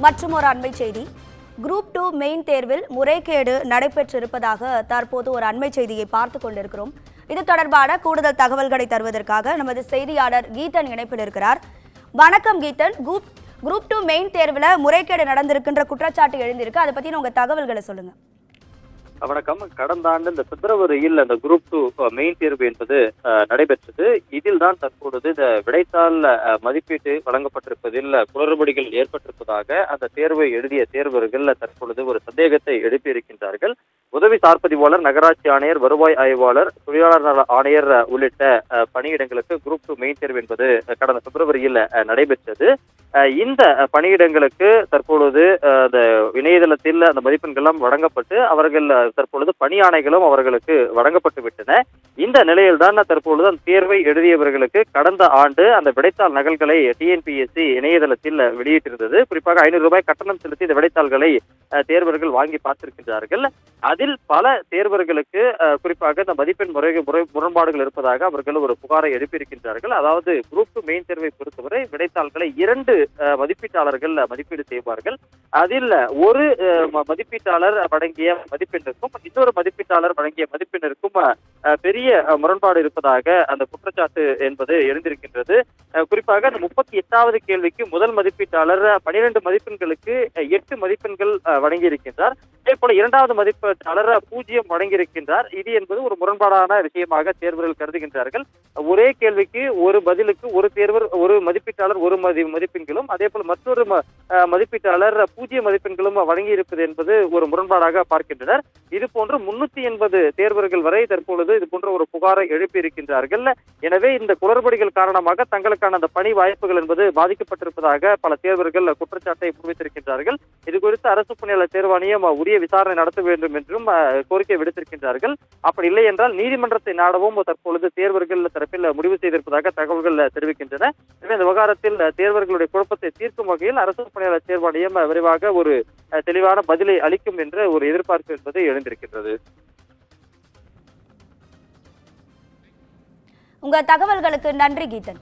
மற்றும் ஒரு அண்மை செய்தி, குரூப் 2 மெயின் தேர்வில் முறைகேடு நடைபெற்றிருப்பதாக தற்போது ஒரு அண்மை செய்தியை பார்த்து கொண்டிருக்கிறோம். இது தொடர்பான கூடுதல் தகவல்களை தருவதற்காக நமது செய்தியாளர் கீதன் இணைப்பில் இருக்கிறார். வணக்கம் கீதன். குரூப் 2 மெயின் தேர்வில் முறைகேடு நடந்திருக்கின்ற குற்றச்சாட்டு எழுந்திருக்கு, அதை பத்தி உங்க தகவல்களை சொல்லுங்க. வணக்கம். கடந்த ஆண்டு இந்த பிப்ரவரியில் அந்த குரூப் 2 மெயின் தேர்வு என்பது நடைபெற்றது. இதில் தான் தற்பொழுது இந்த விடைத்தாள் மதிப்பீட்டு வழங்கப்பட்டிருப்பதில் குளறுபடிகள் ஏற்பட்டிருப்பதாக அந்த தேர்வை எழுதிய தேர்வர்கள் தற்பொழுது ஒரு சந்தேகத்தை எழுப்பியிருக்கின்றார்கள். உதவி சார்பதிவாளர், நகராட்சி ஆணையர், வருவாய் ஆய்வாளர், தொழிலாளர் நல ஆணையர் உள்ளிட்ட பணியிடங்களுக்கு குரூப் 2 மெயின் தேர்வு என்பது கடந்த பிப்ரவரியில் நடைபெற்றது. இந்த பணியிடங்களுக்கு தற்பொழுது அந்த இணையதளத்தில் அந்த மதிப்பெண்களும் வழங்கப்பட்டு அவர்கள் தற்பொழுது பணி ஆணைகளும் அவர்களுக்கு வழங்கப்பட்டு விட்டன. இந்த நிலையில்தான் தற்பொழுது அந்த தேர்வை எழுதியவர்களுக்கு கடந்த ஆண்டு அந்த விடைத்தாள் நகல்களை டிஎன்பிஎஸ்சி இணையதளத்தில் வெளியிட்டிருந்தது. குறிப்பாக 500 ரூபாய் கட்டணம் செலுத்தி இந்த விடைத்தாள்களை தேர்வர்கள் வாங்கி பார்த்திருக்கின்றார்கள். அதில் பல தேர்வர்களுக்கு குறிப்பாக இந்த மதிப்பெண் முரண்பாடுகள் இருப்பதாக அவர்கள் ஒரு புகாரை எழுப்பியிருக்கின்றார்கள். அதாவது குரூப் 2 மெயின் தேர்வை பொறுத்தவரை விடைத்தாள்களை 2 மதிப்பீட்டாளர்கள் மதிப்பீடு செய்வார்கள். அதில் ஒரு மதிப்பீட்டாளர் வழங்கிய மதிப்பெண்ணிற்கும் இன்னொரு மதிப்பீட்டாளர் வழங்கிய மதிப்பெண்ணிற்கும் பெரிய முரண்பாடு இருப்பதாக அந்த குற்றச்சாட்டு என்பது எழுந்திருக்கின்றது. குறிப்பாக அந்த 38வது கேள்விக்கு முதல் மதிப்பீட்டாளர் 12 மதிப்பெண்களுக்கு 8 மதிப்பெண்கள் வழங்கியிருக்கின்றார். அதே போல 2வது மதிப்பீட்டாளர் 0 வழங்கியிருக்கின்றார். இது என்பது ஒரு முரண்பாடான விஷயமாக தேர்வர்கள் கருதுகின்றார்கள். ஒரே கேள்விக்கு ஒரு பதிலுக்கு ஒரு தேர்வர் ஒரு மதிப்பீட்டாளர் ஒரு மதிப்பெண்களும் அதே போல மற்றொரு மதிப்பீட்டாளர் 0 மதிப்பெண்களும் வழங்கி இருப்பது என்பது ஒரு முரண்பாடாக பார்க்கின்றனர். இது போன்று 380 தேர்வர்கள் வரை தற்பொழுது இது போன்ற ஒரு புகாரை எழுப்பியிருக்கின்றார்கள். எனவே இந்த குளறுபடிகள் காரணமாக தங்களுக்கான அந்த பணி வாய்ப்புகள் என்பது பாதிக்கப்பட்டிருப்பதாக பல தேர்வர்கள் குற்றச்சாட்டை முன்வைத்திருக்கின்றார்கள். இது குறித்து அரசு பணியாளர் தேர்வாணையம் உரிய விசாரணை நடத்த வேண்டும் என்றும் கோரிக்கை விடுத்திருக்கின்றார்கள். அப்படி இல்லை என்றால் நீதிமன்றத்தை நாடவும் தற்பொழுது தேர்வர்கள் தரப்பில் முடிவு செய்திருப்பதாக தகவல்கள் தெரிவிக்கின்றன. எனவே இந்த விவகாரத்தில் தேர்வர்களுடைய குழப்பத்தை தீர்க்கும் வகையில் அரசு பணியாளர் தேர்வாணையம் விரைவாக ஒரு தெளிவான பதிலை அளிக்கும் என்ற ஒரு எதிர்பார்ப்பு என்பது எழுந்திருக்கின்றது. உங்க தகவல்களுக்கு நன்றி கீதன்.